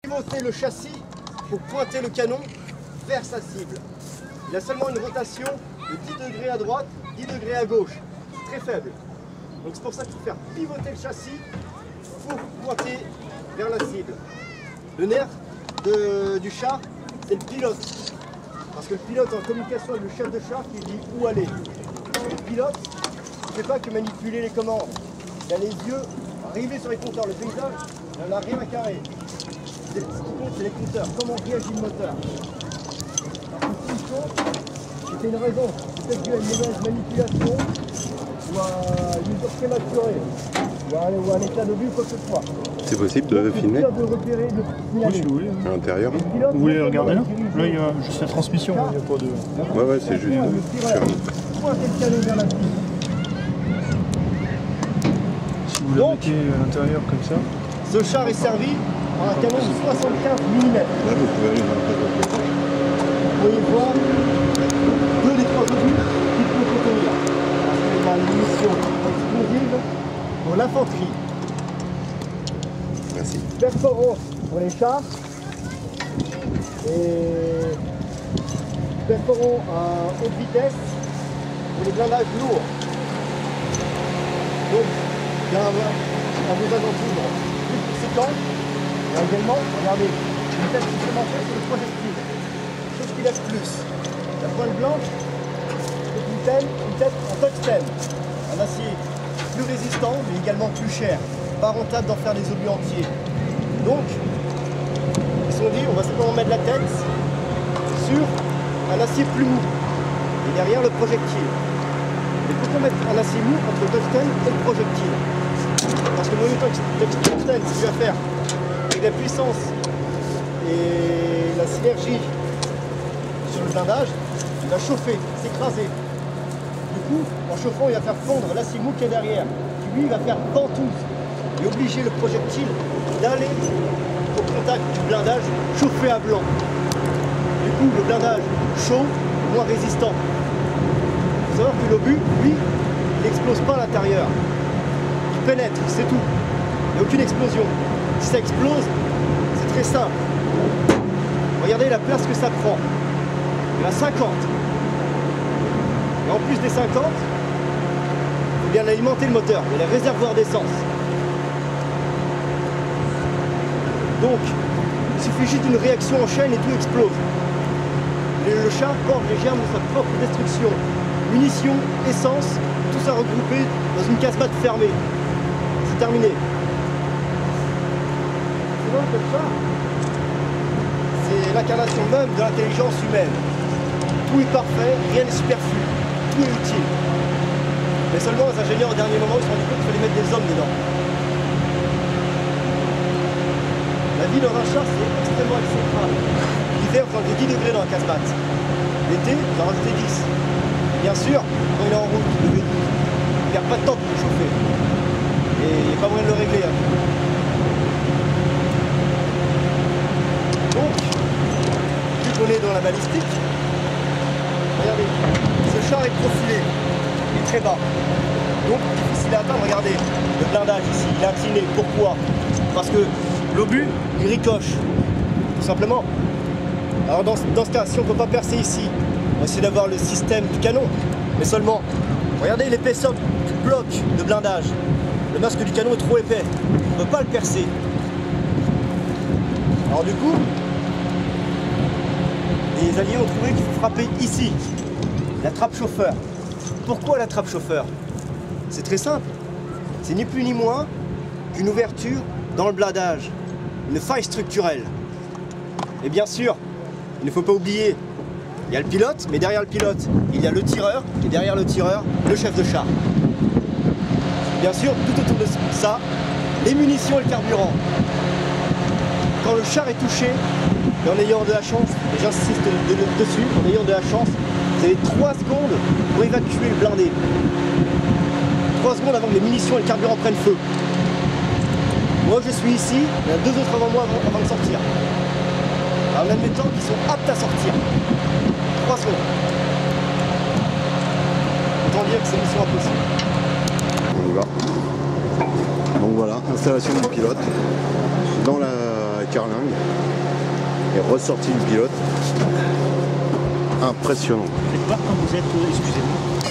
pivoter le châssis pour pointer le canon vers sa cible. Il a seulement une rotation de 10 degrés à droite, 10 degrés à gauche. Très faible. Donc c'est pour ça qu'il faut faire pivoter le châssis pour pointer vers la cible. Le nerf du char, c'est le pilote. Parce que le pilote en communication avec le chef de char qui dit où aller. Le pilote ne fait pas que manipuler les commandes. Il a les yeux rivés sur les compteurs. Le paysage, il n'en a rien à carrer. Ce qui compte, c'est les compteurs. Comment réagit le moteur. Parce que s'il chauffe, c'était une raison. Peut-être dû à une mauvaise manipulation ou à une mesure prématurée. Ou un état d'obus, quoi que ce soit. C'est possible de filmer de repérer, de oui, si vous voulez. à l'intérieur? Vous voulez regarder là? Là, il y a juste la transmission, il n'y a pas de... Ouais, ouais, c'est juste pointer le canon vers la cible. Si vous le mettez à l'intérieur comme ça... Ce char est servi par un canon de 75 mm. Là, vous pouvez aller dans le cas. Vous pouvez voir deux des trois obus qu'il peut contenir. Parce qu'il y a une munition explosive pour l'infanterie. Merci. Perforant pour les chars et perforant à haute vitesse pour les blindages lourds. Donc, il y a un besoin d'entour plus conséquent. Et également, regardez, une vitesse supplémentaire sur le projectile. Chose qui lève plus. La pointe blanche, c'est une tête en tungstène. Un acier plus résistant, mais également plus cher. Pas rentable d'en faire des obus entiers. Donc, ils se sont dit, on va simplement mettre la tête sur un acier plus mou. Et derrière le projectile. Mais pourquoi mettre un acier mou entre le tungstène et le projectile? Parce que le tungstène, ce qu'il va faire, avec la puissance et la synergie sur le blindage, il va chauffer, s'écraser. Du coup, en chauffant, il va faire fondre l'acier mou qui est derrière, qui lui va faire ventouse et obliger le projectile d'aller au contact du blindage chauffé à blanc. Du coup, le blindage chaud, moins résistant. Il faut savoir que l'obus, lui, il n'explose pas à l'intérieur. Il pénètre, c'est tout. Il n'y a aucune explosion. Si ça explose, c'est très simple. Regardez la place que ça prend. Il y en a 50. Et en plus des 50, il faut bien alimenter le moteur. Il y a les réservoirs d'essence. Donc, il suffit juste d'une réaction en chaîne et tout explose. Le char porte les germes de sa propre destruction. Munitions, essence, tout ça regroupé dans une casemate fermée. C'est terminé. C'est bon, le char, c'est l'incarnation même de l'intelligence humaine. Tout est parfait, rien n'est superflu, tout est utile. Mais seulement les ingénieurs au dernier moment ils se sont rendus compte qu'il fallait mettre des hommes dedans. La vie dans un char c'est extrêmement exécrable. L'hiver vous enlevez 10 degrés dans la casemate. L'été vous en rajoutez 10. Et bien sûr, quand il est en route, le véhicule, il perd pas de temps pour le chauffer. Et il n'y a pas moyen de le régler. Hein. Donc, vu qu'on est dans la balistique, regardez, ce char est profilé, il est très bas. Donc, difficile à atteindre, regardez, le blindage ici, il est incliné. Pourquoi? Parce que l'obus, il ricoche, tout simplement. Alors dans ce cas, si on ne peut pas percer ici, on va essayer d'avoir le système du canon, mais seulement, regardez l'épaisseur du bloc de blindage. Le masque du canon est trop épais, on ne peut pas le percer. Alors du coup, les alliés ont trouvé qu'il faut frapper ici, la trappe chauffeur. Pourquoi la trappe chauffeur? C'est très simple, c'est ni plus ni moins qu'une ouverture dans le blindage, une faille structurelle. Et bien sûr, il ne faut pas oublier, il y a le pilote, mais derrière le pilote, il y a le tireur, et derrière le tireur, le chef de char. Bien sûr, tout autour de ça, les munitions et le carburant. Quand le char est touché, et en ayant de la chance, et j'insiste dessus, en ayant de la chance, vous avez 3 secondes pour évacuer le blindé. 3 secondes avant que les munitions et le carburant prennent feu. Moi je suis ici, il y en a 2 autres avant moi avant de sortir. En admettant qu'ils sont aptes à sortir. 3 secondes. Autant dire que c'est une mission impossible. On y va. Donc voilà, installation du pilote dans la carlingue est ressorti du pilote. Impressionnant. Faites voir quand vous êtes, excusez-moi,